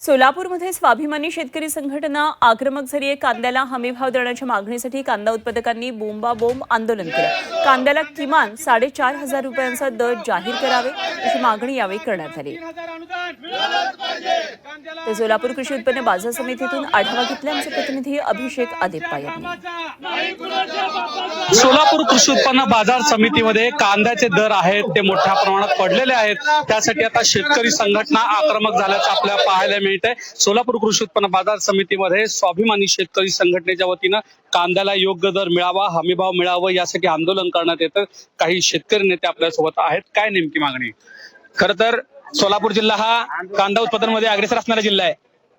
सोलापूरमध्ये स्वाभिमानी शेतकरी संघटना आक्रमक झाली आहे। कांद्याला हमीभाव देण्याच्या मागणीसाठी कांदा उत्पादकांनी बोंबाबोंब आंदोलन केलं। कांद्याला किमान 4,500 रुपयांचा दर जाहीर करावे अशी मागणी यावेळी करण्यात आली। ते सोलापूर कृषी उत्पन्न बाजार समितीतून आढावा घेतला आमचे प्रतिनिधी अभिषेक आदेप्पा यांनी। सोलापूर कृषी उत्पन्न बाजार समितीमध्ये कांद्याचे दर आहेत ते मोठ्या प्रमाणात पडलेले आहेत। त्यासाठी आता शेतकरी संघटना आक्रमक झाल्याचं आपल्याला पाहायला मिळतंय। सोलापूर कृषी उत्पन्न बाजार समितीमध्ये स्वाभिमानी शेतकरी संघटनेच्या वतीनं कांद्याला योग्य दर मिळावा, हमीभाव मिळावा यासाठी आंदोलन करण्यात येतं। काही शेतकरी नेते आपल्यासोबत आहेत। काय नेमकी मागणी? खरं तर सोलापूर जिल्हा हा कांदा उत्पादनामध्ये अग्रेसर असणारा जिल्हा आहे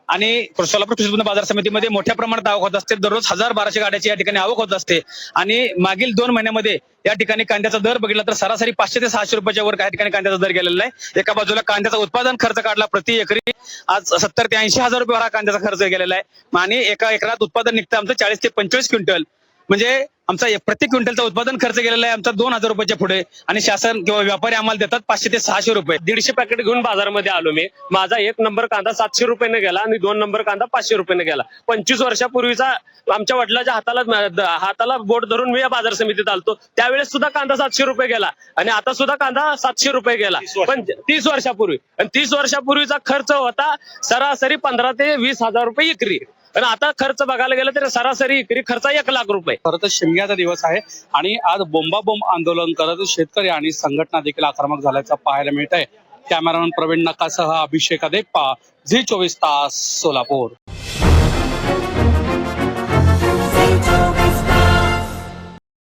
आणि सोलापूर कृषी उत्पन्न बाजार समितीमध्ये मोठ्या प्रमाणात आवक होत असते। दररोज 1000-1200 गाड्याची या ठिकाणी आवक होत असते आणि मागील 2 महिन्यामध्ये या ठिकाणी कांद्याचा दर बघितला तर सरासरी 500 ते 600 रुपयाच्या वर काही ठिकाणी कांद्याचा दर गेलेला आहे। एका बाजूला कांद्याचा उत्पादन खर्च काढला प्रति एकरी आज 70 ते 80 हजार रुपये हा कांद्याचा खर्च गेलेला आहे आणि एका एकरात उत्पादन निघतं आमचं 40 ते 25 क्विंटल, म्हणजे आमचा प्रति क्विंटलचा उत्पादन खर्च गेलेला आहे आमचा 2000 रुपयाच्या पुढे आणि शासन किंवा व्यापारी आम्हाला देतात 500 ते 600 रुपये। 150 पॅकेट घेऊन बाजारामध्ये आलो मी। माझा 1 नंबर कांदा 700 रुपयाने गेला आणि 2 नंबर कांदा 500 रुपयाने गेला। 25 वर्षापूर्वीचा आमच्या वडिलांच्या हाताला बोट धरून मी या बाजार समितीत आलतो, त्यावेळेस सुद्धा कांदा 700 रुपये गेला आणि आता सुद्धा कांदा 700 रुपये गेला। पण 30 वर्षापूर्वी आणि 30 वर्षापूर्वीचा खर्च होता सरासरी 15 ते 20 हजार रुपये एकरी आणि आता खर्च बघायला गेलं तर सरासरी एकरी खर्च 1 लाख रुपये। खरं तर शिमग्याचा दिवस आहे आणि आज बोंबाबोंब आंदोलन करत शेतकरी आणि संघटना देखील आक्रमक झाल्याचं पाहायला मिळत आहे। कॅमेरामॅन प्रवीण नकासह अभिषेक आदेप्पा, झी 24 तास, सोलापूर।